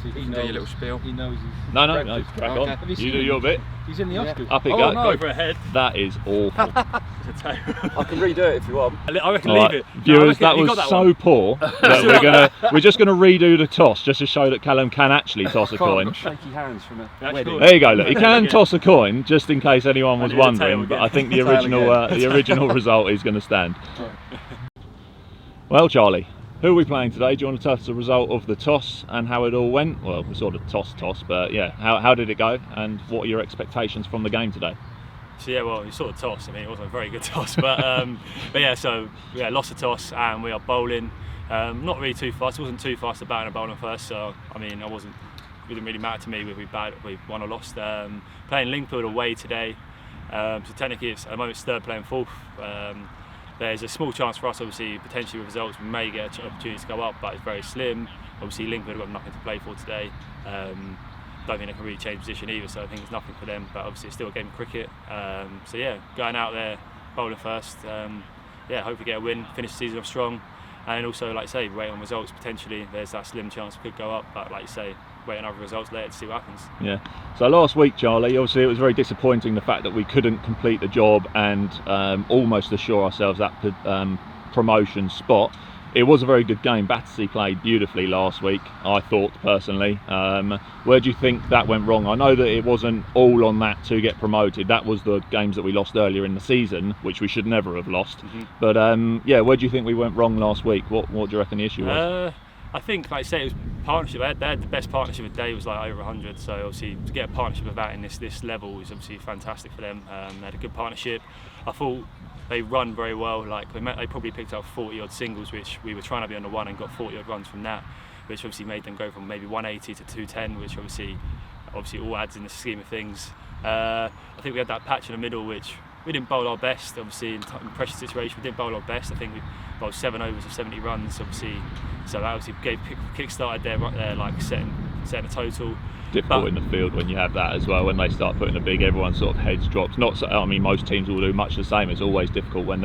You can do your little spiel. He knows he's... No, crack on. Have you You do your bit. He's in the Oscars. Up it Oh, goes. no. Go Over a head. That is awful. I can redo it if you want. I reckon Right, leave it. viewers, No, I that reckon was you got so one. poor that we're just going to redo the toss just to show that Callum can actually toss a coin. Shaky hands from a That's wedding. cool. There you go. Look, he can toss a coin just in case anyone was And it's a wondering. tail But again. I think the Tail original result is going to stand. Well, Charlie, who are we playing today? Do you want to tell us the result of the toss and how it all went? Well, we sort of toss, but yeah, how did it go? And what are your expectations from the game today? So yeah, well, you saw the toss. I mean, it wasn't a very good toss, but yeah. So yeah, lost the toss, and we are bowling. Not really too fast. It wasn't too fast to bat and bowling first. So I mean, it didn't really matter to me whether we won or lost. Playing Lingfield away today. So technically, at the moment, it's third playing fourth. There's a small chance for us, obviously, potentially with results, we may get an opportunity to go up, but it's very slim. Obviously, Lingfield have got nothing to play for today. Don't think they can really change position either, so I think it's nothing for them. But obviously, it's still a game of cricket. So yeah, going out there, bowling first. Yeah, hopefully get a win, finish the season off strong, and also, like I say, wait on results. Potentially, there's that slim chance we could go up, but like you say, wait on other results later to see what happens. Yeah. So last week, Charlie, obviously it was very disappointing the fact that we couldn't complete the job and almost assure ourselves that promotion spot. It was a very good game. Battersea played beautifully last week, I thought personally. Where do you think that went wrong? I know that it wasn't all on that to get promoted. That was the games that we lost earlier in the season, which we should never have lost. But yeah, where do you think we went wrong last week? What do you reckon the issue was? I think, like I say, it was partnership. They had the best partnership of the day, was like over 100. So obviously to get a partnership of that in this level is obviously fantastic for them. They had a good partnership. I thought they run very well. Like they probably picked up 40 odd singles, which we were trying to be on the one, and got 40 odd runs from that, which obviously made them go from maybe 180 to 210, which obviously all adds in the scheme of things. I think we had that patch in the middle, which we didn't bowl our best. Obviously in pressure situation, we didn't bowl our best. I think we bowled 7 overs of 70 runs. Obviously, so that obviously kick-started there, right there, like setting a total. Difficult in the field when you have that as well. When they start putting a big, everyone sort of heads drops. Not so, I mean, most teams will do much the same. It's always difficult when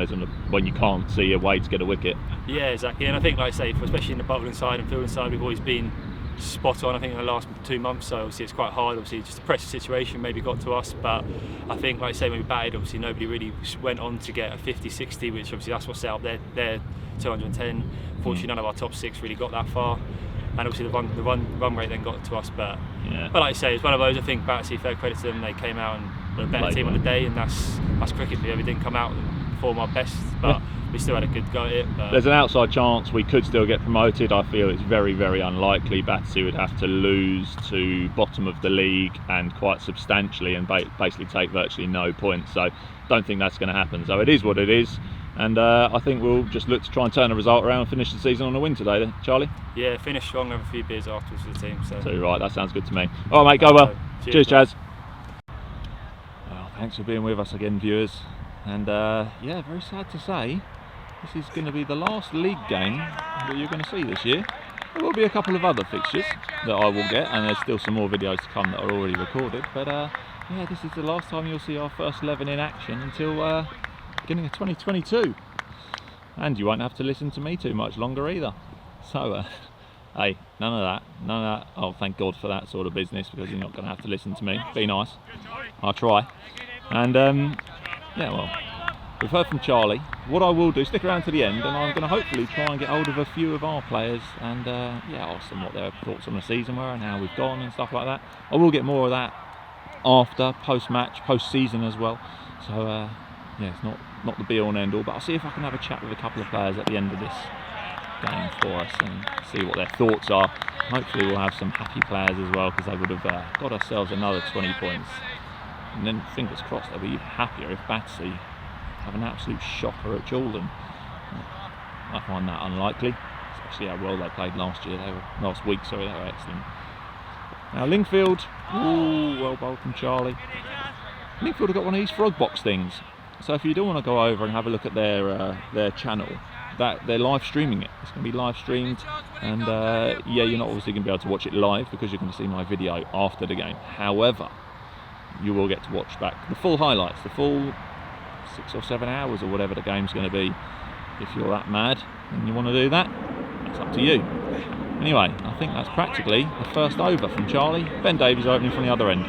when you can't see a way to get a wicket. Yeah, exactly. And I think, like I say, especially in the bowling side and fielding side, we've always been spot on. I think in the last 2 months, so obviously it's quite hard. Obviously, just the pressure situation maybe got to us, but I think, like I say, when we batted, obviously nobody really went on to get a 50-60, which obviously that's what set up their 210. Fortunately, none of our top 6 really got that far. And obviously the run rate then got to us, but like I say, it's one of those. I think Battersea, fair credit to them, they came out and were a better team on the day, and that's cricket. We didn't come out and perform our best, but we still had a good go at it. But there's an outside chance we could still get promoted. I feel it's very, very unlikely. Battersea would have to lose to bottom of the league and quite substantially, and basically take virtually no points. So don't think that's going to happen. So it is what it is. And I think we'll just look to try and turn the result around and finish the season on a win today, then, Charlie? Yeah, finish strong, have a few beers afterwards for the team. So right, that sounds good to me. All right, mate, go well. Cheers, Chaz. Well, thanks for being with us again, viewers. And yeah, very sad to say, this is going to be the last league game that you're going to see this year. There will be a couple of other fixtures that I will get, and there's still some more videos to come that are already recorded. But yeah, this is the last time you'll see our first 11 in action until beginning of 2022, and you won't have to listen to me too much longer either. So hey, none of that. Oh, thank God for that sort of business, because you're not going to have to listen to me. Be nice, I'll try. And yeah, well, we've heard from Charlie. What I will do, stick around to the end, and I'm going to hopefully try and get hold of a few of our players and yeah, ask them what their thoughts on the season were and how we've gone and stuff like that. I will get more of that after, post-match, post-season as well. So yeah, it's not the be-all and end-all, but I'll see if I can have a chat with a couple of players at the end of this game for us and see what their thoughts are. Hopefully we'll have some happy players as well, because they would have got ourselves another 20 points. And then fingers crossed they'll be even happier if Battersea have an absolute shocker at Chorlton. I find that unlikely, especially how well they played last week. They were excellent. Now Lingfield, ooh, well bowled from Charlie. Lingfield have got one of these frog box things. So if you do want to go over and have a look at their channel, that they're live streaming it. It's going to be live streamed, and yeah, you're not obviously going to be able to watch it live because you're going to see my video after the game. However, you will get to watch back the full highlights, the full 6 or 7 hours or whatever the game's going to be. If you're that mad and you want to do that, it's up to you. Anyway, I think that's practically the first over from Charlie. Ben Davies opening from the other end.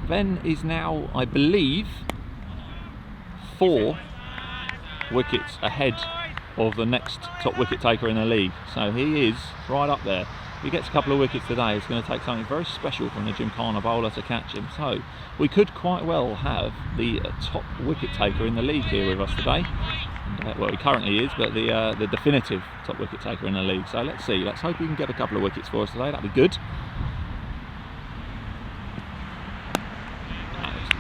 Ben is now, I believe, 4 wickets ahead of the next top wicket taker in the league. So he is right up there. If he gets a couple of wickets today, it's going to take something very special from the Gymkhana bowler to catch him. So we could quite well have the top wicket taker in the league here with us today. And, well, he currently is, but the definitive top wicket taker in the league. So let's see. Let's hope he can get a couple of wickets for us today. That'd be good.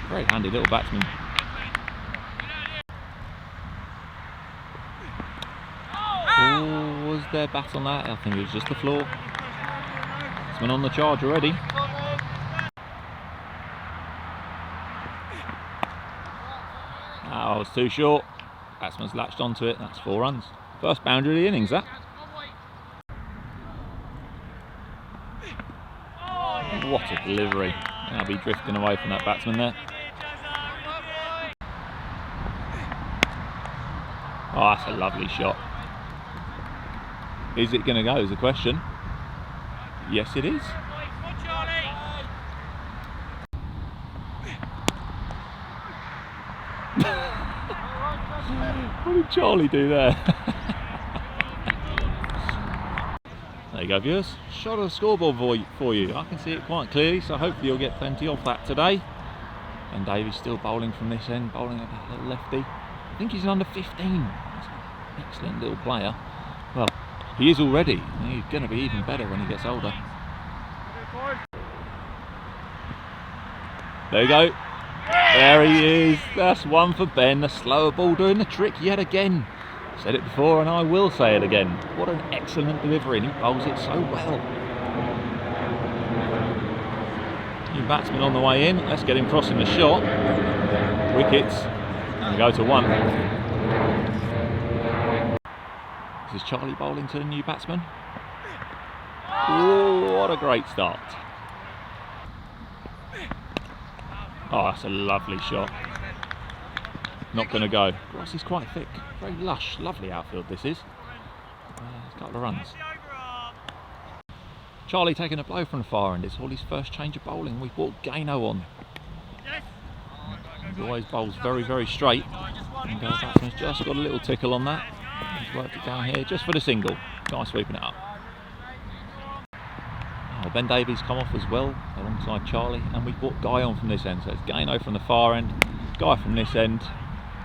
Very handy little batsman. Oh, was there bat on that? I think it was just the floor. Batsman on the charge already. That was too short. Batsman's latched onto it. That's 4 runs. First boundary of the innings, that. What a delivery. I'll be drifting away from that batsman there. Oh, that's a lovely shot. Is it going to go is the question. Yes, it is. What did Charlie do there? There you go, viewers. Shot of the scoreboard for you. I can see it quite clearly, so hopefully you'll get plenty of that today. And Davies still bowling from this end, bowling a little lefty. I think he's an under 15. He's an excellent little player. Well, he is already. He's going to be even better when he gets older. There you go. There he is. That's one for Ben. The slower ball doing the trick yet again. I've said it before and I will say it again. What an excellent delivery, and he bowls it so well. New batsman on the way in. Let's get him crossing the shot. Wickets. And go to 1. This is Charlie bowling to the new batsman. Oh, what a great start. Oh, that's a lovely shot. Not going to go. Grass is quite thick. Very lush, lovely outfield this is. A couple of runs. Charlie taking a blow from the far end. It's Horley's first change of bowling. We've brought Gaino on. He always bowls very, very straight. And the batsman's just got a little tickle on that. He's worked it down here just for the single. Guy sweeping it up. Oh, Ben Davies come off as well alongside Charlie, and we've brought Guy on from this end. So it's Gaino from the far end, Guy from this end.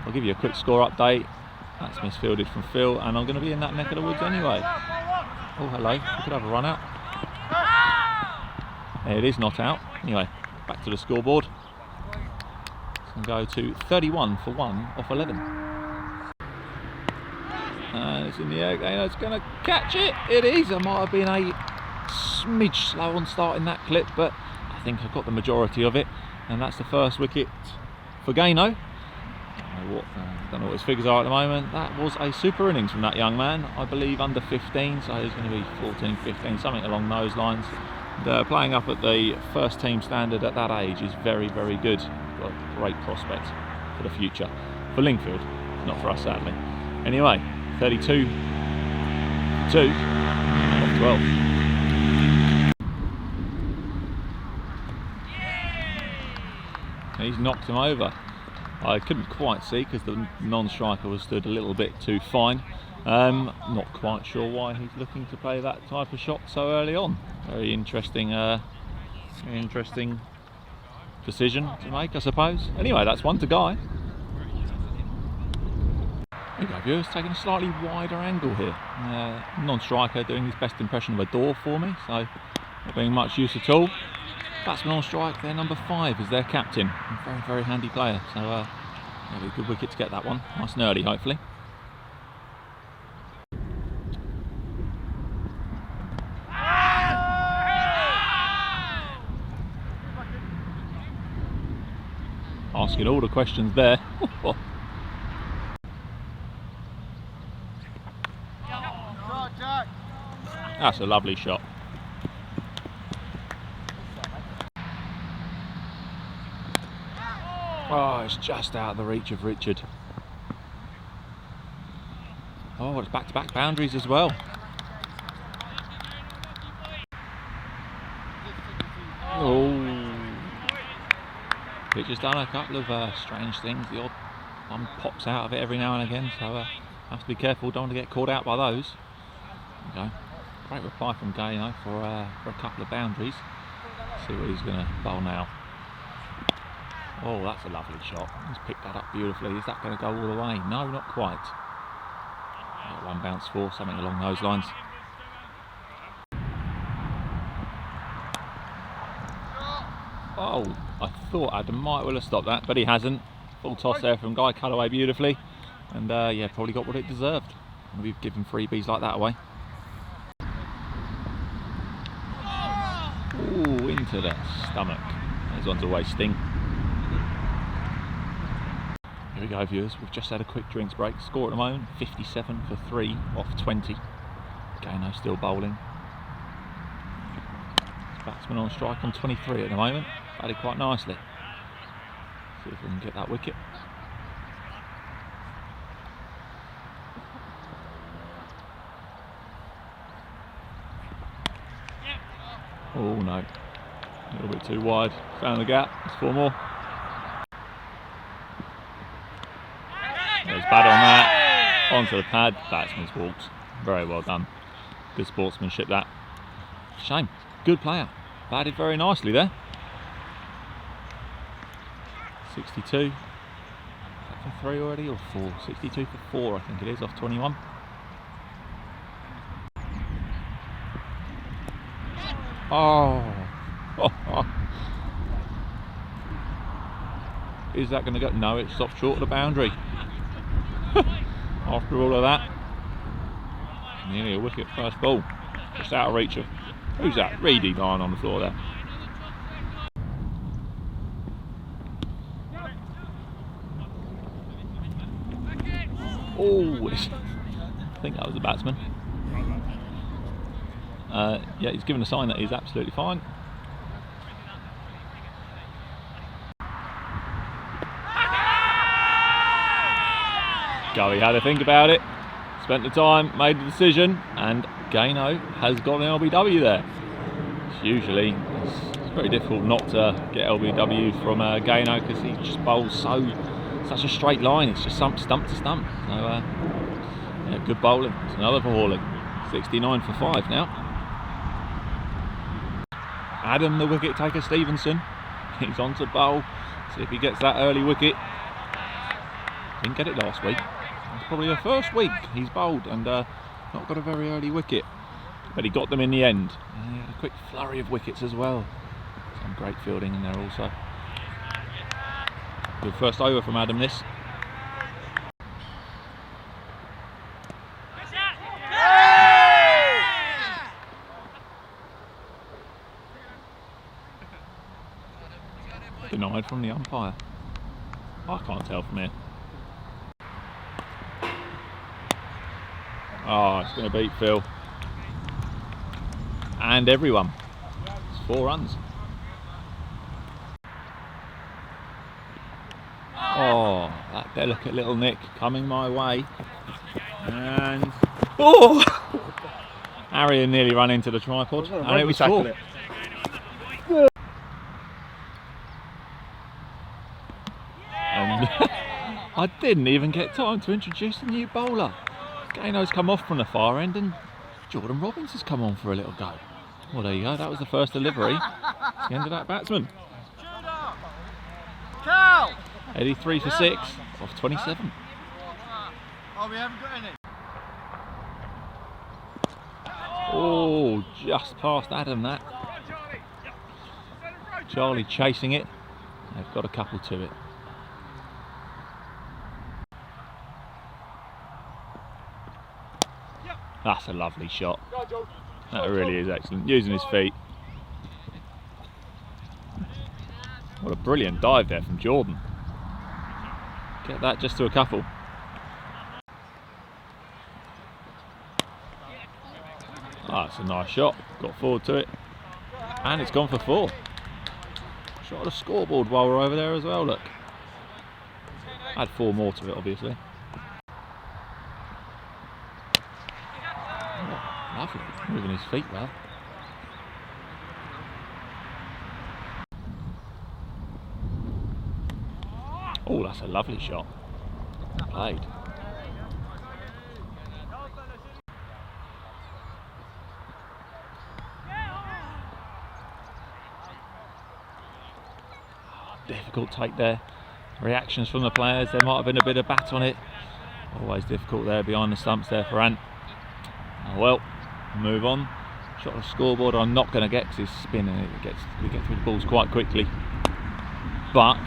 I'll give you a quick score update. That's misfielded from Phil, and I'm going to be in that neck of the woods anyway. Oh, hello. We could have a run out. There it is, not out. Anyway, back to the scoreboard. And go to 31 for 1 off 11. And it's in the air again. It's going to catch it. It is. It might have been a smidge slow on starting that clip, but I think I got the majority of it. And that's the first wicket for Gaino. I don't know what his figures are at the moment. That was a super innings from that young man. I believe under 15, so he's going to be 14, 15, something along those lines. And, playing up at the first team standard at that age is very, very good. Got a great prospect for the future. For Lingfield, not for us sadly. Anyway, 32 2 off 12. He's knocked him over. I couldn't quite see because the non-striker was stood a little bit too fine. Not quite sure why he's looking to play that type of shot so early on. Very interesting decision to make, I suppose. Anyway, that's 1 to Guy. There you go, viewers, taking a slightly wider angle here. Non-striker doing his best impression of a door for me, so not being much use at all. Batsman on strike, their number 5 is their captain. A very, very handy player, so that'll be a good wicket to get that one. Nice and early, hopefully. Asking all the questions there. That's a lovely shot. Oh, it's just out of the reach of Richard. Oh, it's back-to-back boundaries as well. Pitch has done a couple of strange things. The odd one pops out of it every now and again, so have to be careful, don't want to get caught out by those. Okay. Great reply from Gay, you know, for a couple of boundaries. See what he's going to bowl now. Oh, that's a lovely shot. He's picked that up beautifully. Is that going to go all the way? No, not quite. One bounce four, something along those lines. Oh, I thought Adam might well have stopped that, but he hasn't. Full toss there from Guy, cut away beautifully. And yeah, probably got what it deserved. We've given freebies like that away. Ooh, into the stomach. Those ones always sting. Here we go, viewers. We've just had a quick drinks break. Score at the moment, 57 for 3 off 20. Gano still bowling. Batsman on strike on 23 at the moment. Batted quite nicely. See if we can get that wicket. Oh no, a little bit too wide. Found the gap. There's 4 more. There's bad on that. Onto the pad. Batsman's walked. Very well done. Good sportsmanship that. Shame. Good player. Batted very nicely there. 62. For 3 already or 4? 62 for 4 I think it is, off 21. Oh. Is that going to go? No, it stopped short of the boundary. After all of that. Nearly a wicket first ball. Just out of reach of... Who's that? Reedy lying on the floor there. Oh, I think that was the batsman. Yeah, he's given a sign that he's absolutely fine. Goey had a think about it, spent the time, made the decision, and Gano has got an LBW there. Usually it's very difficult not to get LBW from Gano because he just bowls such a straight line. It's just stump to stump. So yeah, good bowling. It's another for Horley. 69 for 5 now. Adam, the wicket taker Stevenson, he's on to bowl. See if he gets that early wicket. Didn't get it last week. It's probably the first week he's bowled and not got a very early wicket. But he got them in the end. And he had a quick flurry of wickets as well. Some great fielding in there also. Good first over from Adam this. Denied from the umpire. I can't tell from here. Oh, it's going to beat Phil. And everyone. It's 4 runs. Oh, that delicate little nick coming my way. And... oh! Harry nearly ran into the tripod. And it was 4. And I didn't even get time to introduce the new bowler. Gano's come off from the far end and Jordan Robbins has come on for a little go. Well, there you go. That was the first delivery. The end of that batsman. Eddie 3 for 6 off 27. Oh, we haven't got any. Oh, just past Adam that. Charlie chasing it. They've got a couple to it. That's a lovely shot. That really is excellent. Using his feet. What a brilliant dive there from Jordan. Get that just to a couple. That's a nice shot. Got forward to it. And it's gone for 4. Shot at a scoreboard while we're over there as well, look. Add 4 more to it, obviously. Oh, lovely. Moving his feet well. Oh, that's a lovely shot. Played. Difficult take there. Reactions from the players. There might have been a bit of bat on it. Always difficult there behind the stumps there for Ant. Oh, well, move on. Shot on the scoreboard I'm not going to get because he's spinning it. We get through the balls quite quickly. But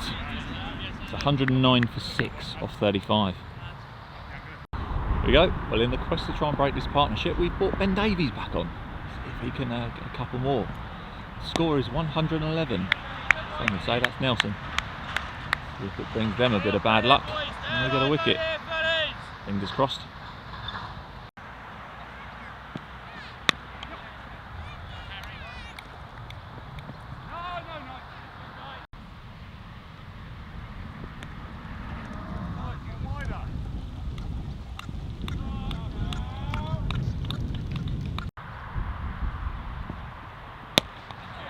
it's 109 for 6 off 35. Here we go. Well, in the quest to try and break this partnership, we've brought Ben Davies back on. See if he can get a couple more. The score is 111. Some would say that's Nelson. See if it brings them a bit of bad luck and they get a wicket. Fingers crossed.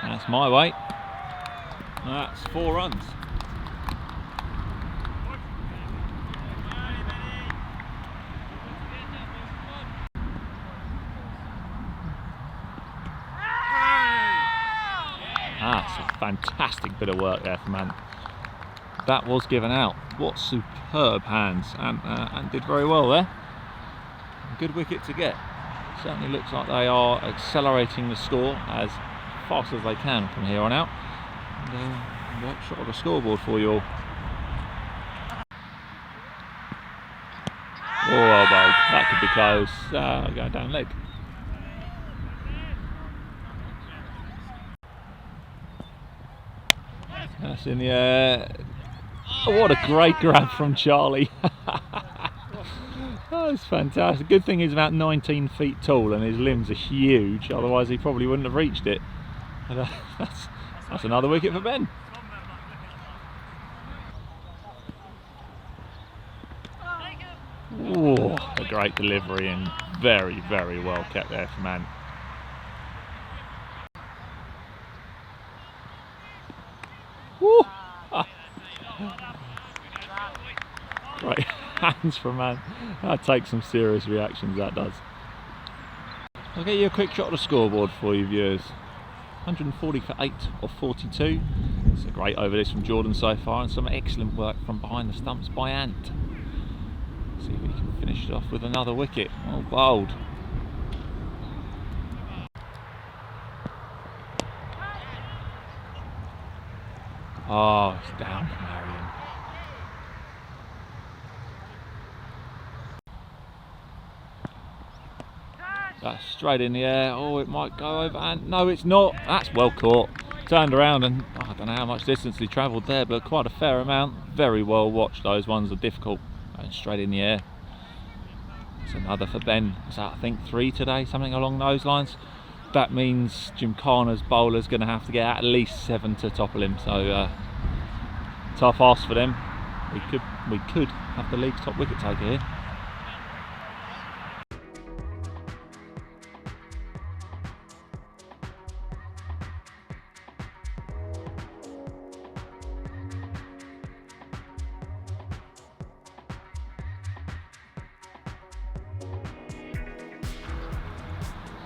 That's my way. That's 4 runs. That's a fantastic bit of work there from Ant. That was given out. What superb hands, and did very well there. Good wicket to get. Certainly looks like they are accelerating the score as fast as they can from here on out. And yeah, shot of the scoreboard for you all. Oh well, that could be close. Going down leg. That's in the air. Oh, what a great grab from Charlie. Oh, it's fantastic. Good thing he's about 19 feet tall and his limbs are huge, otherwise he probably wouldn't have reached it. And, that's another wicket for Ben. Oh, a great delivery and very, very well kept there from Ant. Woo! Great hands from Ant. That takes some serious reactions, that does. I'll get you a quick shot of the scoreboard for you viewers. 140 for 8 of 42. It's a great over this from Jordan so far, and some excellent work from behind the stumps by Ant. See if he can finish it off with another wicket. Well bowled. Oh, it's down from Marion. That's straight in the air. Oh, it might go over. And no, it's not. That's well caught. Turned around and I don't know how much distance he travelled there, but quite a fair amount. Very well watched. Those ones are difficult. Going straight in the air. It's another for Ben. Is that, I think, 3 today, something along those lines. That means Gymkhana's bowler's going to have to get at least 7 to topple him. So tough ask for them. We could have the league's top wicket taker here.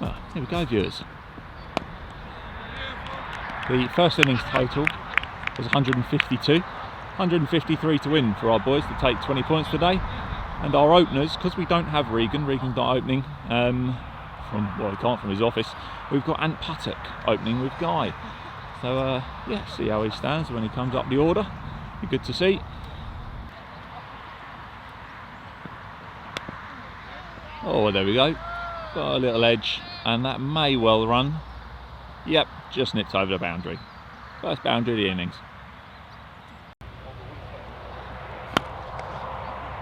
Well, here we go, viewers. The first innings total was 152. 153 to win for our boys to take 20 points today. And our openers, because we don't have Regan's not opening he can't from his office. We've got Ant Patek opening with Guy. So yeah, see how he stands when he comes up the order. Be good to see. Oh, there we go. Got a little edge, and that may well run. Yep, just nipped over the boundary. First boundary of the innings.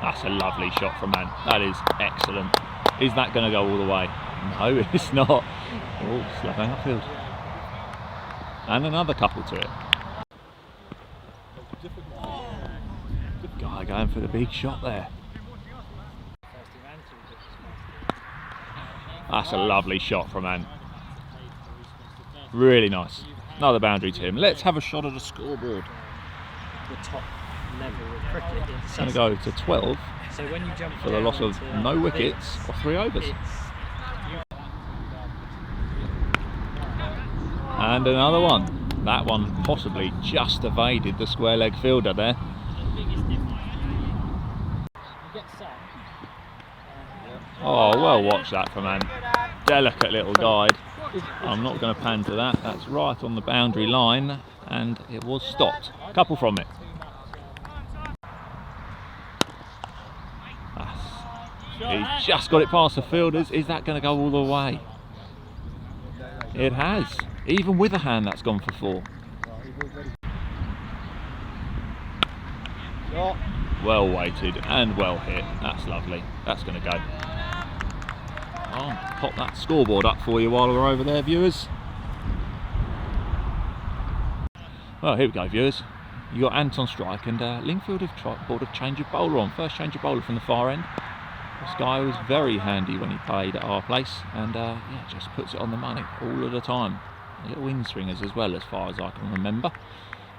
That's a lovely shot from Ant. That is excellent. Is that going to go all the way? No, it's not. Oh, slap outfield. And another couple to it. Good guy going for the big shot there. That's a lovely shot from Ant. Really nice. Another boundary to him. Let's have a shot at the scoreboard. The top level of cricket. It's going to go to 12 So when you jump for the loss of no wickets or 3 overs. And another one. That one possibly just evaded the square leg fielder there. Oh, well watched that from Ant. Delicate little guide. I'm not going to pan to that. That's right on the boundary line, and it was stopped. Couple from it. He's just got it past the fielders. Is that going to go all the way? It has. Even with a hand, that's gone for 4. Well weighted and well hit. That's lovely. That's going to go. I'll pop that scoreboard up for you while we're over there, viewers. Well, here we go, viewers. You got Ant on strike, and Lingfield have brought a change of bowler on. First change of bowler from the far end. This guy was very handy when he played at our place, and yeah, just puts it on the money all of the time. Little in swingers as well, as far as I can remember.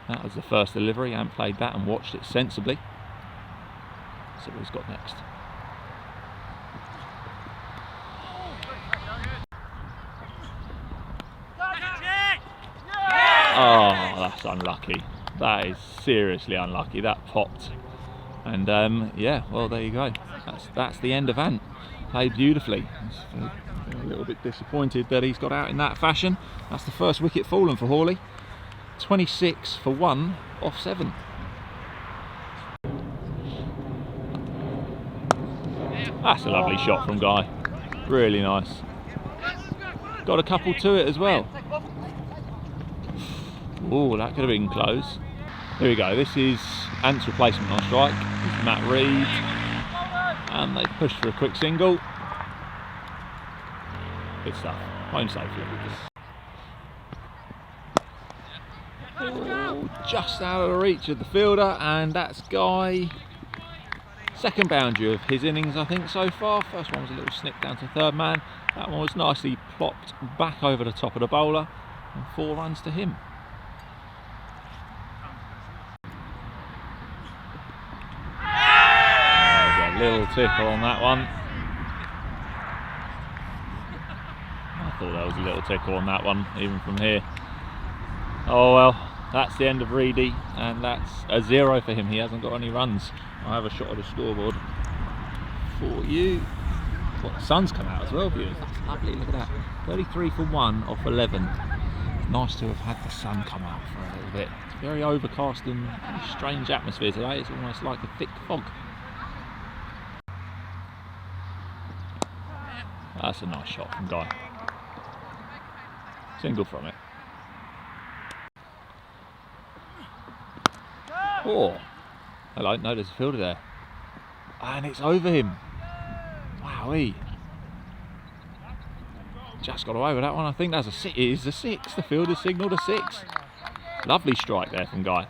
That was the first delivery. Ant played that and watched it sensibly. So what he's got next. Oh, that's unlucky. That is seriously unlucky. That popped. And yeah, well, there you go. That's the end of Ant. Played beautifully. A little bit disappointed that he's got out in that fashion. That's the first wicket fallen for Horley. 26 for 1 off 7. That's a lovely shot from Guy. Really nice. Got a couple to it as well. Oh, that could have been close. Here we go. This is Ant's replacement on strike. This is Matt Reed. And they pushed for a quick single. Good stuff. Home safely. Oh, just out of the reach of the fielder, and that's Guy. Second boundary of his innings, I think, so far. First one was a little snip down to third man. That one was nicely plopped back over the top of the bowler, and 4 runs to him. There's a little tickle on that one. I thought there was a little tickle on that one, even from here. Oh well, that's the end of Reedy, and that's a 0 for him. He hasn't got any runs. I have a shot of the scoreboard for you. Well, the sun's come out as well, viewers. That's lovely, look at that. 33 for 1 off 11. Nice to have had the sun come out for a little bit. It's very overcast and strange atmosphere today. It's almost like a thick fog. That's a nice shot from Guy. Single from it. Oh, hello, no, there's a fielder there. And it's over him. Wowee. Just got away with that one. I think that's a 6. It is a 6. The fielder signalled a 6. Lovely strike there from Guy.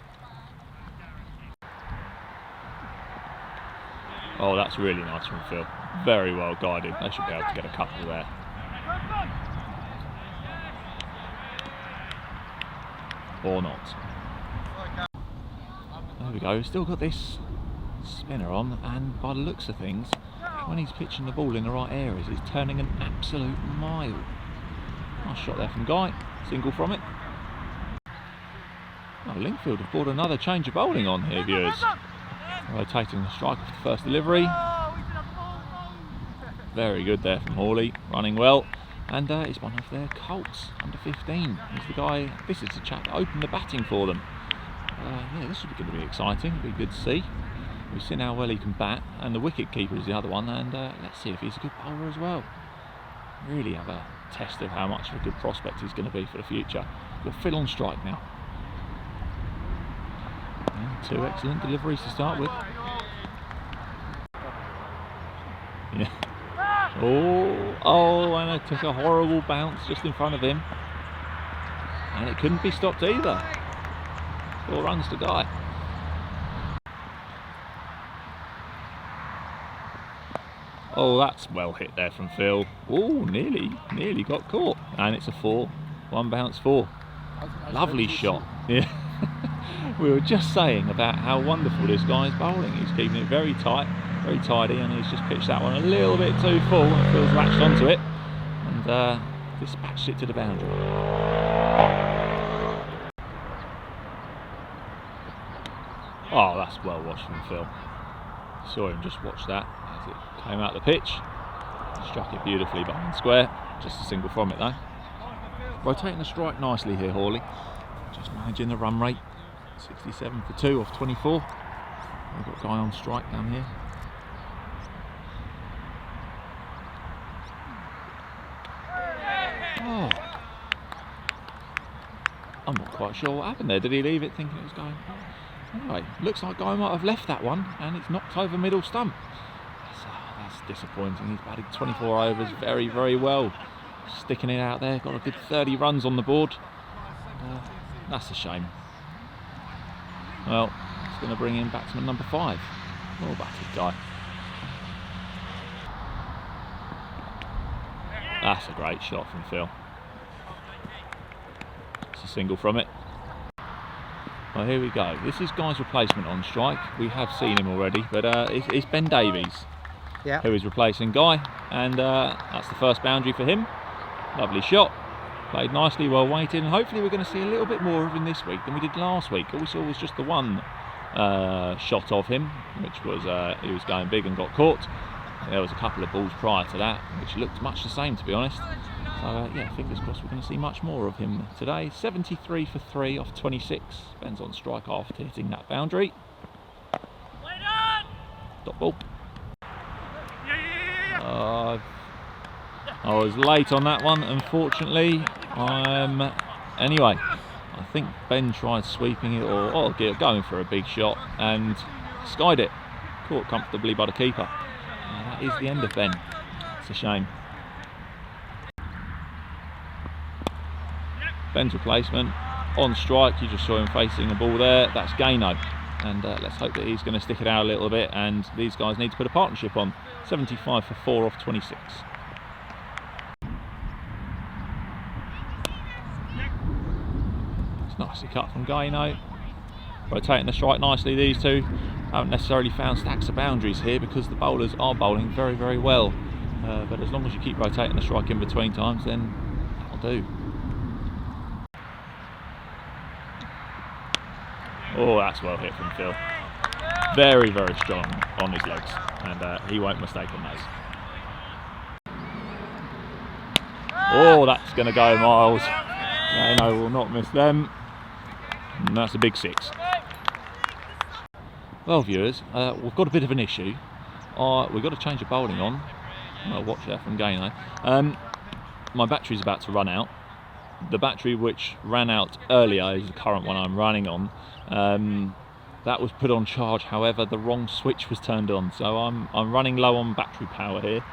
Oh, that's really nice from Phil. Very well guided. They should be able to get a couple there. Or not. There we go. Still got this spinner on, and by the looks of things, when he's pitching the ball in the right areas, he's turning an absolute mile. Nice shot there from Guy. Single from it. Oh, Lingfield have brought another change of bowling on here, viewers. Rotating the strike of the first delivery. Very good there from Horley, running well. And he's one of their Colts, under 15. He's the guy, this is the chap that opened the batting for them. Yeah, this is going to be exciting. It'll be good to see. We've seen how well he can bat, and the wicket keeper is the other one, and let's see if he's a good bowler as well. Really have a test of how much of a good prospect he's going to be for the future. We've got Phil on strike now. And 2 excellent deliveries to start with. Yeah. Oh, and it took a horrible bounce just in front of him. And it couldn't be stopped either. 4 runs to Guy. Oh, that's well hit there from Phil. Oh, nearly got caught. And it's a 4. 1 bounce 4. Lovely shot. Yeah. We were just saying about how wonderful this guy's bowling. He's keeping it very tight, very tidy, and he's just pitched that one a little bit too full, and Phil's latched onto it and dispatched it to the boundary. Oh, that's well watched from Phil. Saw him just watch that as it came out the pitch. Struck it beautifully behind square. Just a single from it though. Rotating the strike nicely here, Horley. Just managing the run rate. 67 for 2 off 24. We've got a guy on strike down here. Oh. I'm not quite sure what happened there. Did he leave it thinking it was going? Anyway, looks like Guy might have left that one and it's knocked over middle stump. So that's disappointing. He's batted 24 overs very, very well. Sticking it out there, got a good 30 runs on the board. That's a shame. Well, it's going to bring in batsman number 5. Well batted, Guy. That's a great shot from Phil. It's a single from it. Well, here we go. This is Guy's replacement on strike. We have seen him already, but it's Ben Davies, who is replacing Guy, and that's the first boundary for him. Lovely shot, played nicely, well weighted, and hopefully we're going to see a little bit more of him this week than we did last week. All we saw was just the one shot of him, which was he was going big and got caught. There was a couple of balls prior to that, which looked much the same, to be honest. So yeah, fingers crossed we're going to see much more of him today. 73 for 3 off 26. Ben's on strike after hitting that boundary. Dot ball. I was late on that one, unfortunately. Anyway, I think Ben tried sweeping it or going for a big shot and skied it. Caught comfortably by the keeper. And that is the end of Ben. It's a shame. Ben's replacement on strike. You just saw him facing the ball there. That's Gaino, and let's hope that he's going to stick it out a little bit, and these guys need to put a partnership on. 75 for 4 off 26. It's nicely cut from Gaino. Rotating the strike nicely, these two. Haven't necessarily found stacks of boundaries here because the bowlers are bowling very, very well, but as long as you keep rotating the strike in between times, then that'll do. Oh, that's well hit from Phil. Very, very strong on his legs, and he won't mistake on those. Oh, that's going to go miles. No, will not miss them. And that's a big 6. Well, viewers, we've got a bit of an issue. We've got to change the bowling on. Watch there from Gaino. My battery's about to run out. The battery which ran out earlier is the current one I'm running on. That was put on charge, however the wrong switch was turned on, so I'm running low on battery power here.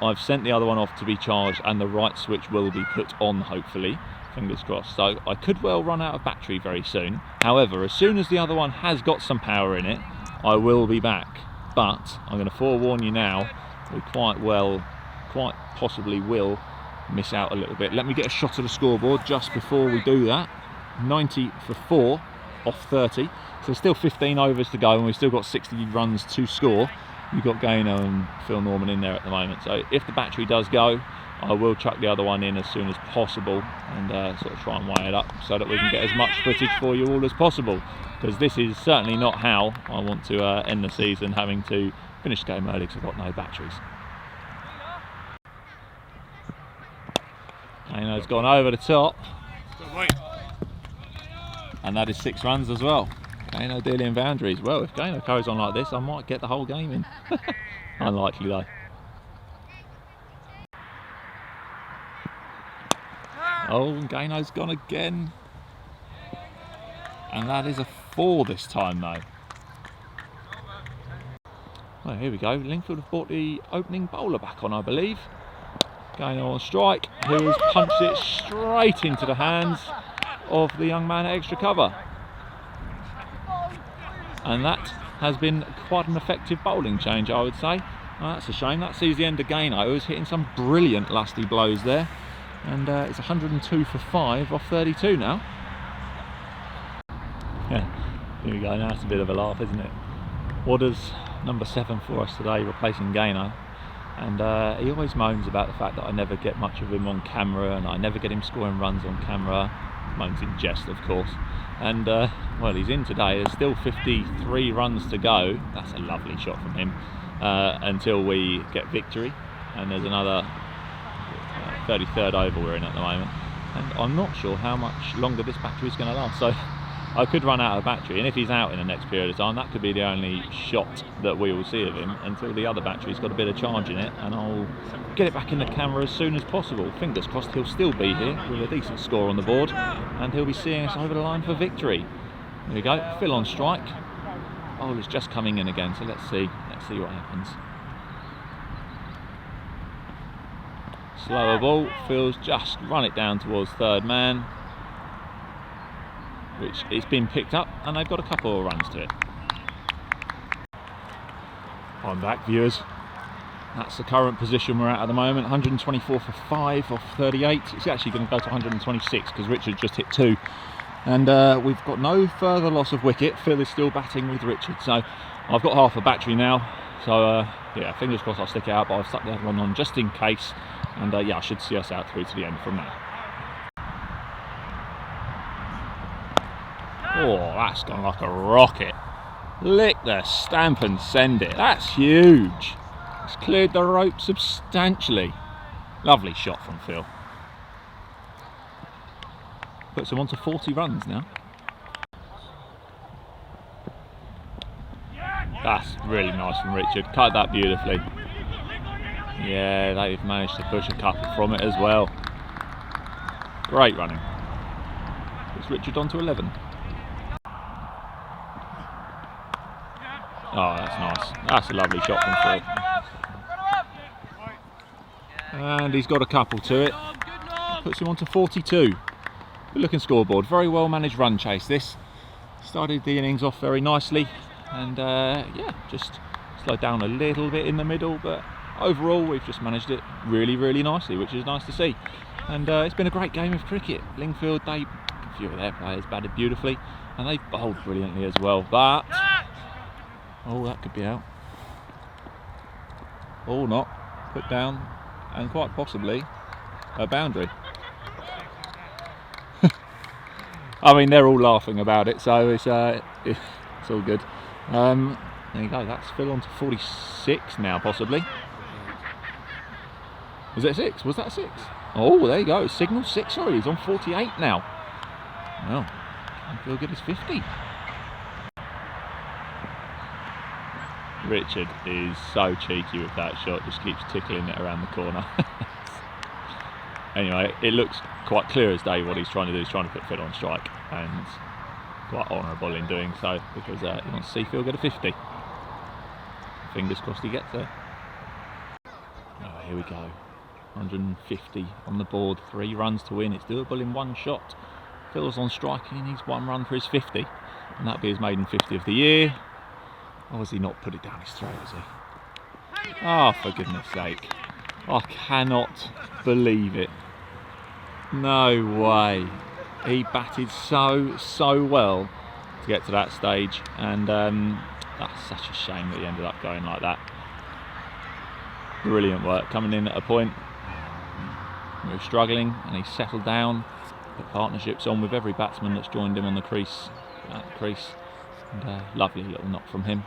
I've sent the other one off to be charged and the right switch will be put on, hopefully, fingers crossed. So I could well run out of battery very soon. However, as soon as the other one has got some power in it, I will be back. But I'm going to forewarn you now, we quite possibly will miss out a little bit. Let me get a shot of the scoreboard just before we do that. 90 for 4 off 30, so there's still 15 overs to go and we've still got 60 runs to score. You've got Gaino and Phil Norman in there at the moment, so if the battery does go, I will chuck the other one in as soon as possible and sort of try and weigh it up so that we can get as much footage for you all as possible, because this is certainly not how I want to end the season, having to finish the game early because I've got no batteries. Gaino's gone over the top. And that is 6 runs as well. Gaino dealing boundaries. Well, if Gaino carries on like this, I might get the whole game in. Unlikely though. Oh, and Gaino's gone again. And that is a 4 this time though. Well, here we go. Lingfield have brought the opening bowler back on, I believe. Gaino on strike, who has punched it straight into the hands of the young man at extra cover, and that has been quite an effective bowling change, I would say. Well, that's a shame. That sees the end of Gaino, who's hitting some brilliant lusty blows there, and it's 102 for 5 off 32 now. Yeah, Here we go, now that's a bit of a laugh, isn't it? Wadder's number 7 for us today, replacing Gaynor. And he always moans about the fact that I never get much of him on camera and I never get him scoring runs on camera. Moans in jest, of course. And well, he's in today. There's still 53 runs to go. That's a lovely shot from him until we get victory. And there's another 33rd over we're in at the moment. And I'm not sure how much longer this battery is going to last. So I could run out of battery, and if he's out in the next period of time, that could be the only shot that we will see of him until the other battery's got a bit of charge in it, and I'll get it back in the camera as soon as possible. Fingers crossed he'll still be here with a decent score on the board, and he'll be seeing us over the line for victory. There we go, Phil on strike. Bowler's just coming in again, so let's see what happens. Slower ball, Phil's just run it down towards third man, which it's been picked up, and they've got a couple of runs to it. I'm back, viewers. That's the current position we're at the moment. 124 for 5 off 38. It's actually going to go to 126 because Richard just hit 2. And we've got no further loss of wicket. Phil is still batting with Richard. So I've got half a battery now. So yeah, fingers crossed I'll stick it out, but I've stuck the other one on just in case. And yeah, I should see us out through to the end from there. Oh, that's gone like a rocket. Lick the stamp and send it. That's huge. It's cleared the rope substantially. Lovely shot from Phil. Puts him on to 40 runs now. That's really nice from Richard. Cut that beautifully. Yeah, they've managed to push a couple from it as well. Great running. Puts Richard on to 11. Oh, that's nice. That's a lovely shot from Phil. And he's got a couple to it. Puts him on to 42. Good looking scoreboard. Very well managed run chase this. Started the innings off very nicely. And yeah, just slowed down a little bit in the middle. But overall, we've just managed it really, really nicely, which is nice to see. And it's been a great game of cricket. Lingfield, a few of their players batted beautifully. And they've bowled brilliantly as well. But oh, that could be out. Or not. Put down, and quite possibly a boundary. I mean, they're all laughing about it, so it's all good. There you go. That's Phil on to 46 now, possibly. Was that 6? Was that 6? Oh, there you go. Signal 6. Sorry, he's on 48 now. Well, can Phil get his 50? Richard is so cheeky with that shot, just keeps tickling it around the corner. Anyway, it looks quite clear as day what he's trying to do. He's trying to put Phil on strike, and quite honourable in doing so, because he wants to see Phil get a 50. Fingers crossed he gets there. Oh, here we go. 150 on the board, 3 runs to win. It's doable in one shot. Phil's on strike, he needs 1 run for his 50, and that'll be his maiden 50 of the year. Or has he not put it down his throat, has he? Oh, for goodness sake. I cannot believe it. No way. He batted so well to get to that stage, and that's such a shame that he ended up going like that. Brilliant work, coming in at a point we were struggling, and he settled down, put partnerships on with every batsman that's joined him on the crease, and lovely little knock from him.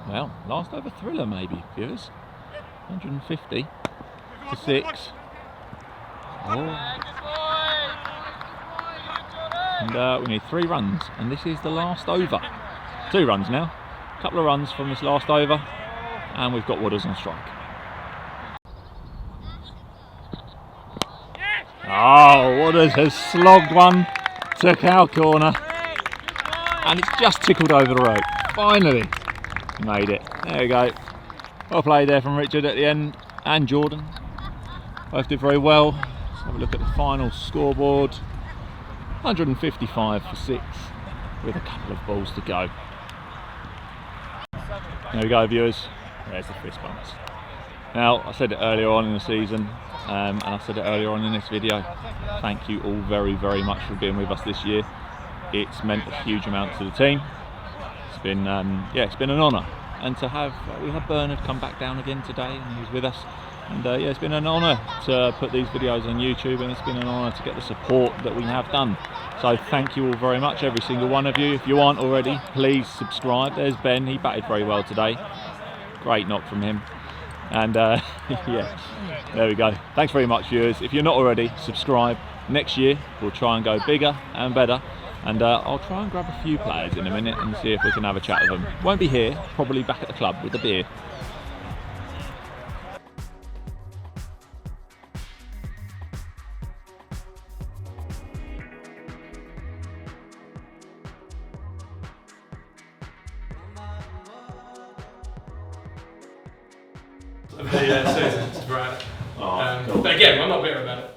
Well, last over thriller maybe, viewers. 150 to 6. Oh. And we need 3 runs, and this is the last over. 2 runs now. A couple of runs from this last over, and we've got Wooders on strike. Oh, Wooders has slogged one to cow corner, and it's just tickled over the rope. Finally made it. There we go. Well played there from Richard at the end, and Jordan. Both did very well. Let's have a look at the final scoreboard. 155 for 6 with a couple of balls to go. There we go, viewers. There's the fist bumps. Now, I said it earlier on in the season, and I said it earlier on in this video, thank you all very, very much for being with us this year. It's meant a huge amount to the team. It's been, it's been an honour. And to have, we had Bernard come back down again today, and he was with us. And it's been an honour to put these videos on YouTube, and it's been an honour to get the support that we have done. So thank you all very much, every single one of you. If you aren't already, please subscribe. There's Ben, he batted very well today. Great knock from him. And yeah, there we go. Thanks very much, viewers. If you're not already, subscribe. Next year, we'll try and go bigger and better. And I'll try and grab a few players in a minute and see if we can have a chat with them. Won't be here, probably back at the club with a beer. It's right. Cool. But again, I'm not bitter about it.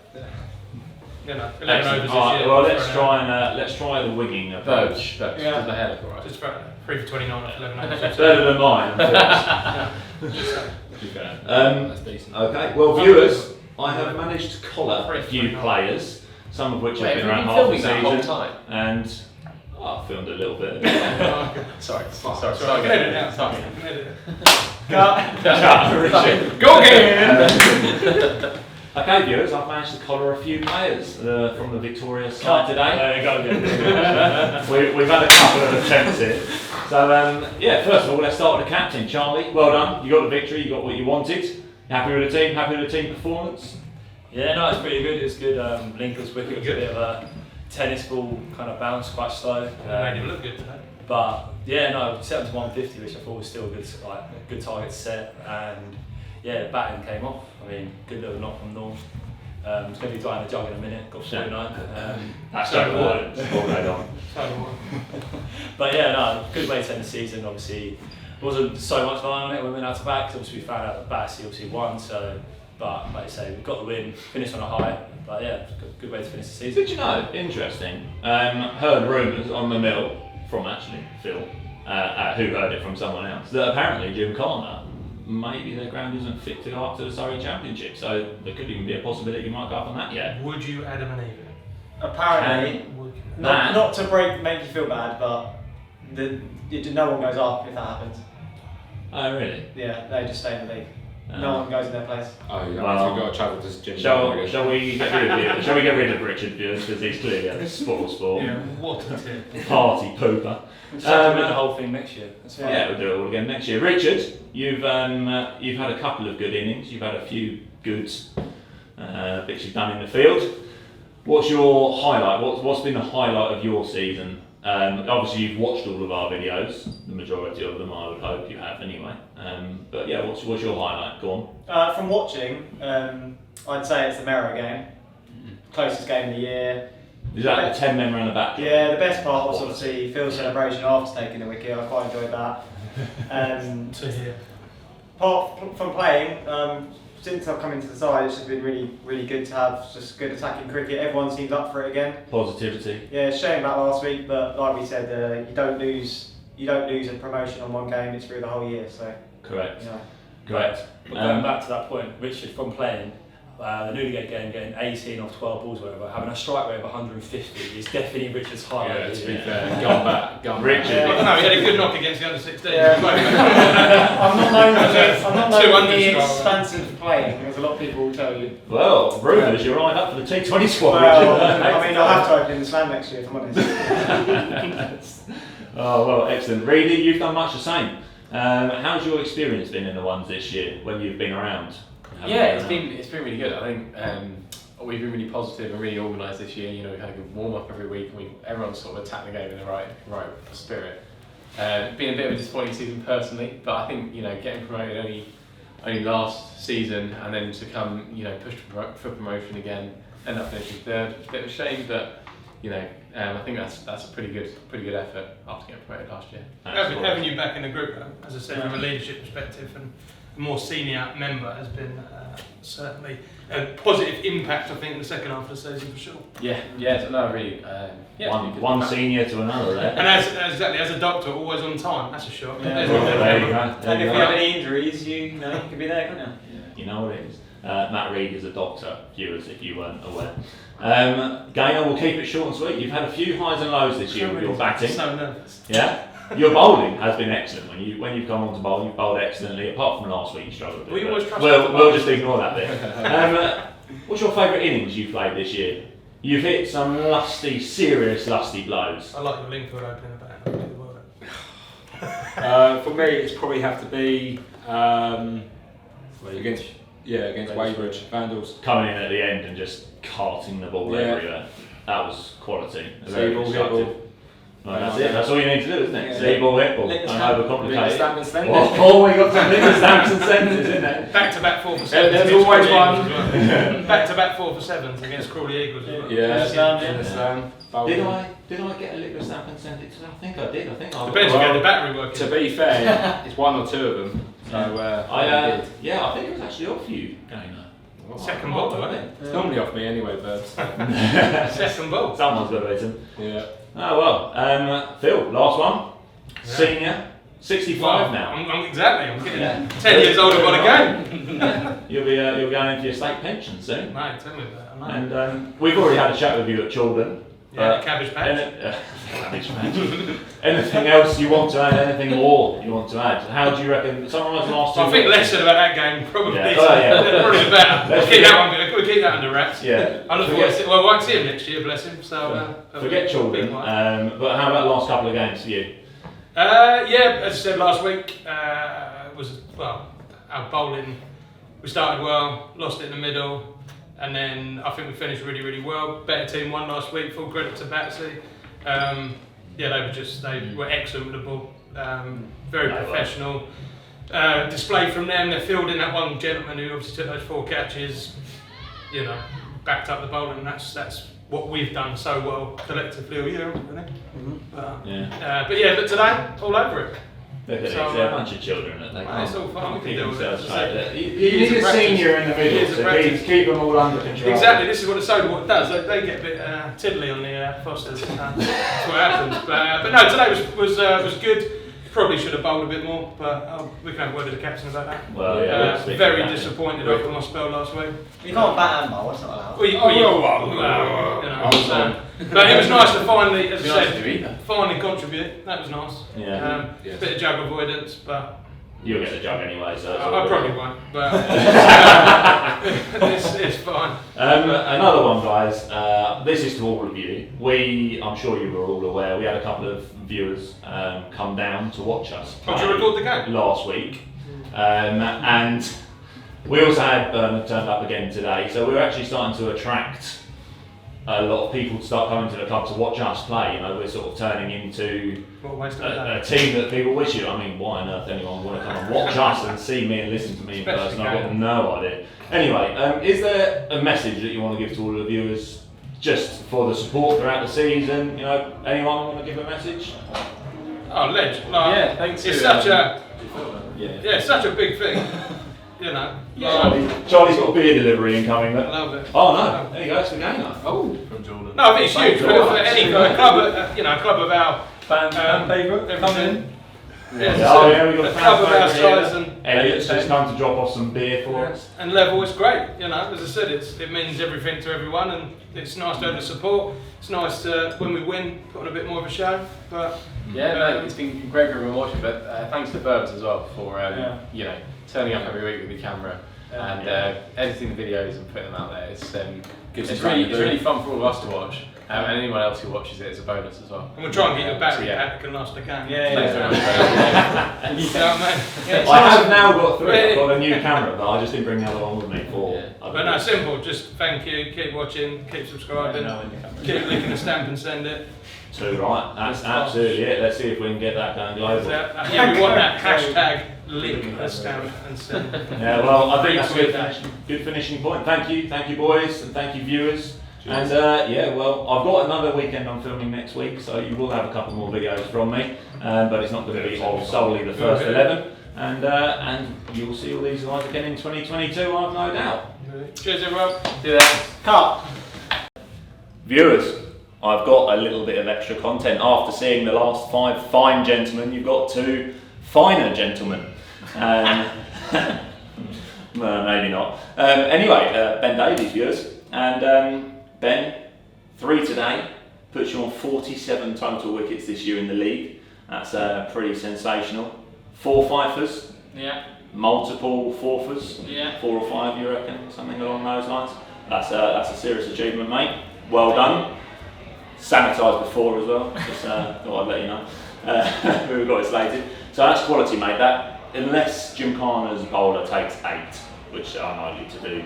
You know, 11 overs this Alright, year. well, let's try the winging approach. Does the head look alright? Just about 3 for 29 at 11 overs. Better than mine. That's decent. Okay, well, viewers, I have managed to collar a few players, some of which have been around half the season, and I filmed a little bit. Sorry. Go again! Okay, viewers, I've managed to collar a few players from the victorious side today. There you go again. We've had a couple of attempts here. So, yeah, first of all, let's start with the captain, Charlie. Well done. You got the victory, you got what you wanted. Happy with the team? Happy with the team performance? Yeah, no, it's pretty good. It's good. Linfield's wicket was a bit of a tennis ball kind of bounce, quite slow. Made him look good today. But yeah, no, set to 150, which I thought was still a good target to set, and yeah, the batting came off. I mean, good little knock from North. It's going to be drying the jug in a minute. Got 49. That's so important. It's all right on. But yeah, no, good way to end the season. Obviously, wasn't so much line on it when we went out to back. Obviously, we found out that Battersea obviously won. So, but like I say, we got the win, finished on a high. But yeah, good way to finish the season. Did you know? Interesting. Heard rumours on the mill from actually Phil, who heard it from someone else, that apparently Gymkhana, maybe their ground isn't fit to go up to the Surrey Championship, so there could even be a possibility you might go up on that yet. Would you Adam and Eve? Apparently, not to make you feel bad, but no one goes up if that happens. Oh really? Yeah, they just stay in the league. No one goes in their place. Oh, yeah. Well, We've got to travel to Gym. Shall we get rid of you? Shall we get rid of Richard because he's clearly a sport? Yeah, what a tip. Party pooper. We'll do the whole thing next year. That's fine. Yeah, we'll do it all again next year. Richard, you've had a couple of good innings. You've had a few good bits you've done in the field. What's your highlight? What's been the highlight of your season? Obviously, you've watched all of our videos. The majority of them, I would hope you have anyway. But yeah, what's your highlight? Go on. From watching, I'd say it's the Merrow game. Closest game of the year. Is that the 10 men around the back? Yeah, the best part was obviously Phil's celebration after taking the wicket. I quite enjoyed that. To hear. Apart from playing, since I've come into the side, it's just been really, really good to have just good attacking cricket. Everyone seems up for it again. Positivity. Yeah, it's shame about last week, but like we said, you don't lose a promotion on one game. It's through the whole year. So. Correct. Yeah. Correct. But going back to that point, Richard, from playing the Newgate game, getting 18 off 12 balls, whatever, having a strike rate of 150 is definitely Richard's highlight. Yeah, to be fair, gone back. Richard. I don't know, he had a good knock against the under 16. Yeah. I'm not known for the 200 expansive playing, as a lot of people will tell you. Well, rumours, you're right up for the T20 squad. Well, Richard. I mean, I'll have to open the slam next year, if I'm honest. Oh well, excellent. Reedy, you've done much the same. How's your experience been in the ones this year when you've been around? Yeah, it's been really good. I think we've been really positive and really organised this year. You know, we've had a good warm up every week, and everyone's sort of attacked the game in the right spirit. It's been a bit of a disappointing season personally, but I think getting promoted only last season and then to come push for promotion again, end up finishing third. It's a bit of a shame, but I think that's a pretty good effort after getting promoted last year. Having you back in the group, as I said, from a leadership perspective, and more senior member has been certainly a positive impact, I think, in the second half of the season for sure. Yeah, no, really. One senior to another there. And as a doctor, always on time. That's a shock. Yeah. There you go. And if you have any injuries, you could be there, couldn't you? You know what it is. Matt Reed is a doctor, viewers, if you weren't aware. Gaynor, we'll keep it short and sweet. You've had a few highs and lows this year with your batting. So nervous. Yeah? Your bowling has been excellent. When you've come on to bowl, you've bowled excellently, apart from last week you struggled a bit. We always trust we'll just ignore that bit. What's your favourite innings you've played this year? You've hit some serious lusty blows. I like your Lingfield opening the bat. For me, it's probably have to be against Weybridge Vandals. Coming in at the end and just carting the ball everywhere. That was quality. Very Ball, hit constructive. ball. Well, that's it. That's all you need to do, isn't it? Yeah. See ball, hit ball. Lick the Don't stamp. overcomplicate it. Stamp and send it. Oh, we got some little stamps and senders in there. Back-to-back 4 for 7s. There's against always Crawley one. Eagles as well. Back-to-back 4 for 7s against Crawley Eagles as well. Did I get a liquid stamp and send it to them? I think I did. I think I Depends if you had the battery working. To be fair, it's one or two of them. So I think it was actually off you, Gaynor. Second ball, wasn't it? It's normally off me anyway, but Second ball. Someone's got to hit him. yeah. Oh well. Phil, last one. Senior, 65 now. I'm getting 10 years older by the game. You're going into your state pension soon. Mate, tell me about it. And we've already had a chat with you at Children. Yeah, the cabbage patch. Cabbage patch. Anything else you want to add? Anything more you want to add? How do you reckon? Summarise the last 2 I think weeks. less said about that game, probably. Yeah. Oh, yeah. Probably better. Let's We'll keep that under wraps. Yeah. I look forward to I won't see him next year, bless him. So Forget Children. But how about the last couple of games for you? As I said last week, our bowling. We started well, lost it in the middle, and then I think we finished really, really well. Better team won last week. Full credit to Batsy. They were excellent with the ball. Very professional. Display from them. They're fielding that one gentleman who obviously took those 4 catches. Backed up the bowling, and that's what we've done so well collectively all year, isn't it? But today, all over it. Look at So, they're a bunch of children that they it's all fun. We can keep deal with it. themselves straight. You Years need of a practice. senior in the middle Years of to practice. keep them all under control. Exactly, this is what the soda water does. They get a bit tiddly on the Fosters. That's what happens. But no, today was good. Probably should have bowled a bit more, but we can have a word with the captain about that. Well, we'll speak Very about that. disappointed after my spell last week. You can't bat and bowl, that's not allowed. But it was nice to finally, as I Nice to said, do either. finally contribute. That was nice. Yeah. Bit of jug avoidance, but You'll get the jug anyway, so it's all I good. probably won't. But it's fine. Another one, guys. This is to all of you. I'm sure you were all aware, we had a couple of viewers come down to watch us Oh, did you record the game? last week. And we also had Bernard turned up again today, so we're actually starting to attract a lot of people to start coming to the club to watch us play. We're sort of turning into What a waste of a a day. team that people wish you. I mean, why on earth anyone would want to come and watch us and see me and listen to me in Especially person? I've got Gavin. no idea. Anyway, is there a message that you want to give to all of the viewers just for the support throughout the season? Anyone want to give a message? Oh, ledge. Thanks. It's such a Yeah. such a big thing. Charlie's got a beer delivery incoming. I love it. Oh no, there you go, it's the Gaynor. Oh, from Jordan. No, I think it's huge for any club. A club of our Fan favourite everything. We've got a club of our size and Elliot's just come to drop off some beer for us. and level. It's great. As I said, it means everything to everyone, and it's nice to have the support. It's nice to, when we win, put on a bit more of a show. But It's been great for everyone watching, but thanks to Burbs as well for turning up every week with the camera and editing the videos and putting them out there. It's really fun for all of us to watch, and anyone else who watches it is a bonus as well. And we'll try and get you a battery pack that can last a game. Thanks very much. You know what I mean? I have now got 3. I've got a new camera, but I just didn't bring the other one with me for. But no, simple. Just thank you. Keep watching. Keep subscribing. Keep licking the stamp and send it. Too right. That's absolutely it. Let's see if we can get that going global. We want that hashtag lick the stamp and send. Yeah, well, I think that's a Retweet good finishing point. Thank you boys, and thank you viewers. And I've got another weekend I'm filming next week, so you will have a couple more videos from me, but it's not going to be of solely the first 11. and you'll see all these guys again in 2022, I've no doubt. Cheers, everyone. Do that. Cut. Viewers, I've got a little bit of extra content. After seeing the last 5 fine gentlemen, you've got 2 finer gentlemen. Well, maybe not. Anyway, Ben Davies, viewers, and Ben, 3 today, puts you on 47 total wickets this year in the league. That's pretty sensational. 4 fifers, Yeah. multiple fourthers, Yeah. 4 or 5, you reckon, something along those lines. That's a serious achievement, mate. Well done. Sanitised before as well. Just thought I'd let you know. We've got it slated. So that's quality, mate. That, unless Gymkhana's bowler takes 8, which are likely to do,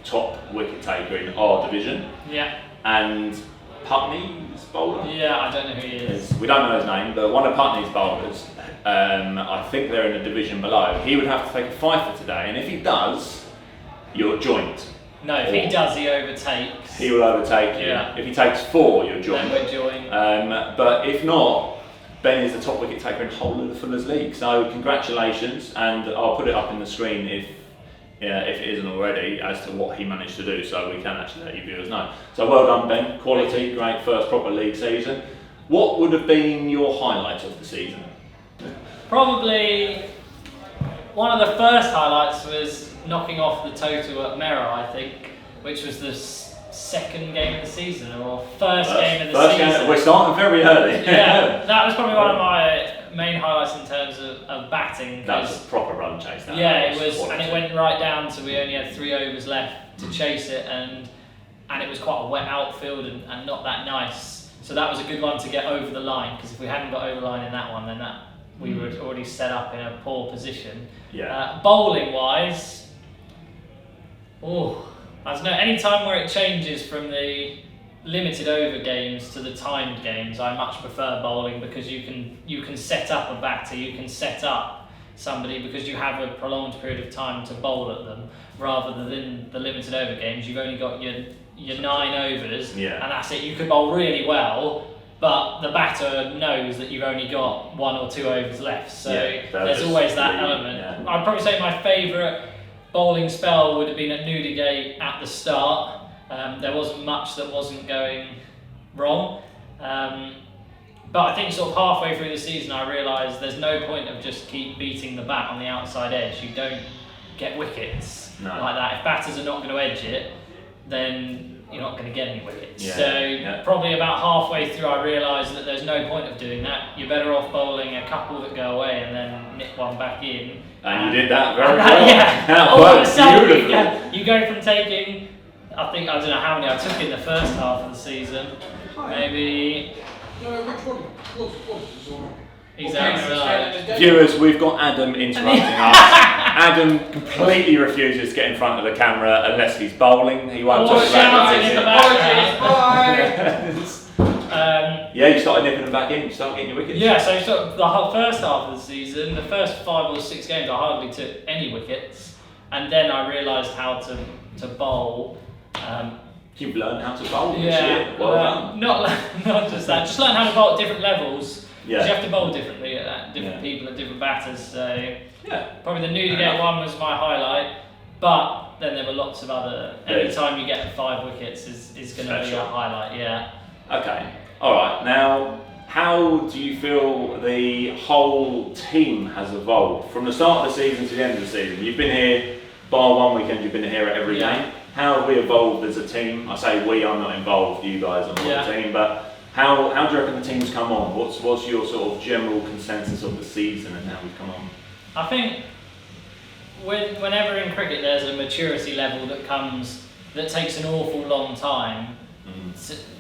top wicket taker in our division, Yeah. and Putney's bowler. Yeah, I don't know who he is. We don't know his name, but one of Putney's bowlers, I think they're in a division below. He would have to take a 5 for today, and if he does, you're joint. No, if he does, he overtakes. He will overtake you. Yeah. If he takes 4, you're joint. Then we're joint. But if not, Ben is the top wicket taker in whole of the Fuller's League. So congratulations, and I'll put it up in the screen if it isn't already, as to what he managed to do, so we can actually let you viewers know. So well done, Ben. Quality, great first proper league season. What would have been your highlight of the season? Probably one of the first highlights was knocking off the total at Merrow, I think, which was the second game of the season, or first game of the season. We're starting very early. Yeah, that was probably one of my main highlights in terms of batting. That was a proper run chase. Yeah, it was, and it went right down to we only had 3 overs left to chase it, and it was quite a wet outfield and not that nice. So that was a good one to get over the line, because if we hadn't got over the line in that one, then we were already set up in a poor position. Yeah. Bowling wise, I don't know. Any time where it changes from the limited over games to the timed games, I much prefer bowling, because you can set up a batter, you can set up somebody, because you have a prolonged period of time to bowl at them, rather than the limited over games. You've only got your 9 overs, and that's it. You could bowl really well, but the batter knows that you've only got 1 or 2 overs left, so there's always that element. Yeah. I'd probably say my favourite bowling spell would have been at Newdigate at the start. There wasn't much that wasn't going wrong, but I think sort of halfway through the season I realised there's no point of just keep beating the bat on the outside edge. You don't get wickets like that. If batters are not going to edge it, then you're not going to get any wickets. Probably about halfway through I realised that there's no point of doing that. You're better off bowling a couple that go away and then nip one back in. And you did that very well. Yeah. All of a sudden, you go from taking, I don't know how many I took in the first half of the season. Maybe. No, which one? He's outside. Viewers, we've got Adam interrupting us. Adam completely refuses to get in front of the camera unless he's bowling. He won't talk about shouting in the background. Yeah, you started nipping them back in. You started getting your wickets. Yeah, so sort of the whole first half of the season, the first 5 or 6 games, I hardly took any wickets, and then I realised how to bowl. You've learned how to bowl. Yeah, well done. Not just that. Just learn how to bowl at different levels. Yeah. You have to bowl differently at different people and different batters. So probably the Newdigate one was my highlight, but then there were lots of other. Any time you get 5 wickets is going to be a highlight. Yeah. Okay. All right. Now, how do you feel the whole team has evolved from the start of the season to the end of the season? You've been here, bar one weekend. You've been here at every game. How have we evolved as a team? I say we. I'm not involved. You guys are not the team, but. How do you reckon the team's come on? What's your sort of general consensus of the season and how we've come on? I think whenever in cricket there's a maturity level that takes an awful long time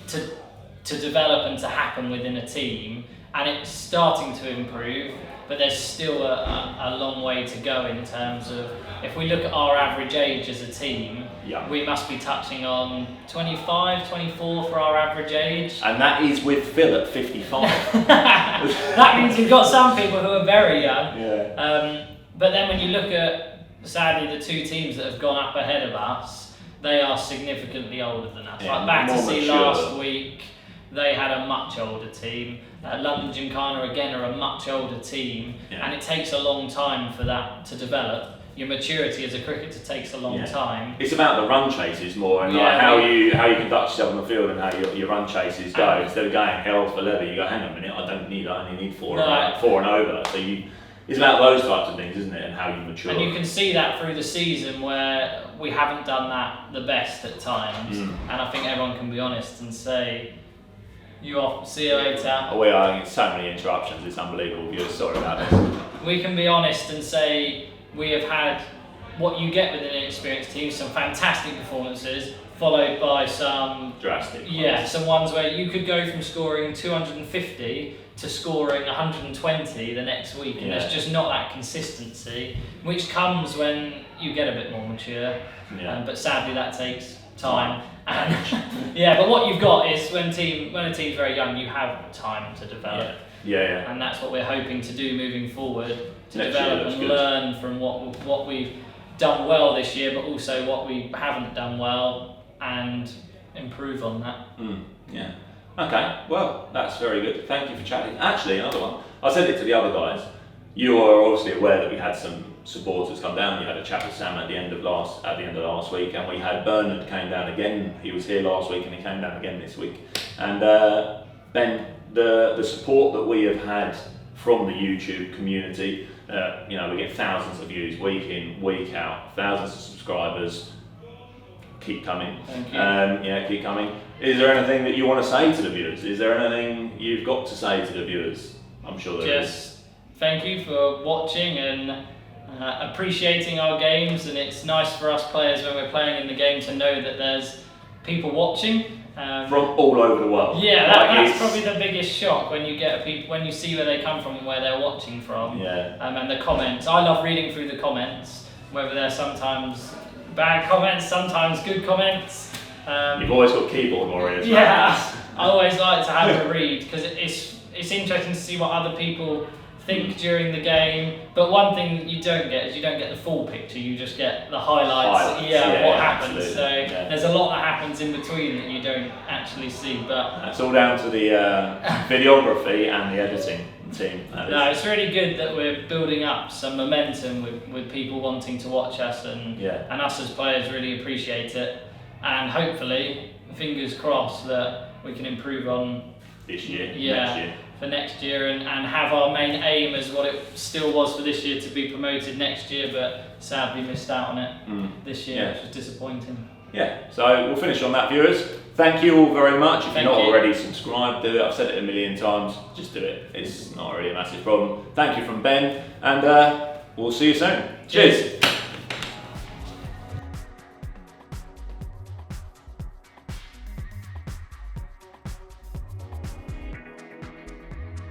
to develop and to happen within a team, and it's starting to improve, but there's still a long way to go in terms of, if we look at our average age as a team, we must be touching on 25, 24 for our average age. And that is with Phil at 55. That means we've got some people who are very young. Yeah. But then when you look at, sadly, the 2 teams that have gone up ahead of us, they are significantly older than us. Yeah, like Battersea more mature. last week, they had a much older team. London Gymkhana again are a much older team, and it takes a long time for that to develop. Your maturity as a cricketer takes a long time. It's about the run chases more, and like how you conduct yourself on the field and how your run chases go. Instead of going hell for leather, you go, hang on a minute, I only need four and over. So it's about those types of things, isn't it, and how you mature. And you can see that through the season where we haven't done that the best at times. And I think everyone can be honest and say, see you later. We are getting so many interruptions, it's unbelievable. You're sorry about this. We can be honest and say we have had what you get with an inexperienced team, some fantastic performances, followed by some drastic ones. Yeah, some ones where you could go from scoring 250 to scoring 120 the next week, and there's just not that consistency, which comes when you get a bit more mature. But sadly, that takes time. And but what you've got is when a team's very young, you have time to develop. And that's what we're hoping to do moving forward, to develop and learn from what we've done well this year, but also what we haven't done well, and improve on that. Okay, well, that's very good. Thank you for chatting. Actually, another one. I said it to the other guys. You are obviously aware that we had some supporters come down. You had a chat with Sam at the end of last week, and we had Bernard came down again. He was here last week, and he came down again this week. And Ben, the support that we have had from the YouTube community, we get thousands of views week in, week out, thousands of subscribers. Keep coming. Thank you. Keep coming. Is there anything that you want to say to the viewers? Is there anything you've got to say to the viewers? I'm sure there is. Thank you for watching and appreciating our games, and it's nice for us players when we're playing in the game to know that there's people watching. From all over the world. Yeah, that's probably the biggest shock when you see where they come from and where they're watching from. And the comments. I love reading through the comments, whether they're sometimes bad comments, sometimes good comments. You've always got keyboard warriors. I always like to have a read, because it's interesting to see what other people think during the game. But one thing that you don't get is you don't get the full picture, you just get the highlights. What happens. So there's a lot that happens in between that you don't actually see. But that's all down to the videography and the editing team. No, it's really good that we're building up some momentum with people wanting to watch us, and us as players really appreciate it. And hopefully, fingers crossed, that we can improve on this year, for next year, and have our main aim as what it still was for this year, to be promoted next year, but sadly missed out on it this year, which was disappointing. So we'll finish on that, viewers. Thank you all very much. If you're not already subscribed, do it. I've said it a million times, just do it. It's not really a massive problem. Thank you from Ben, and we'll see you soon. Cheers.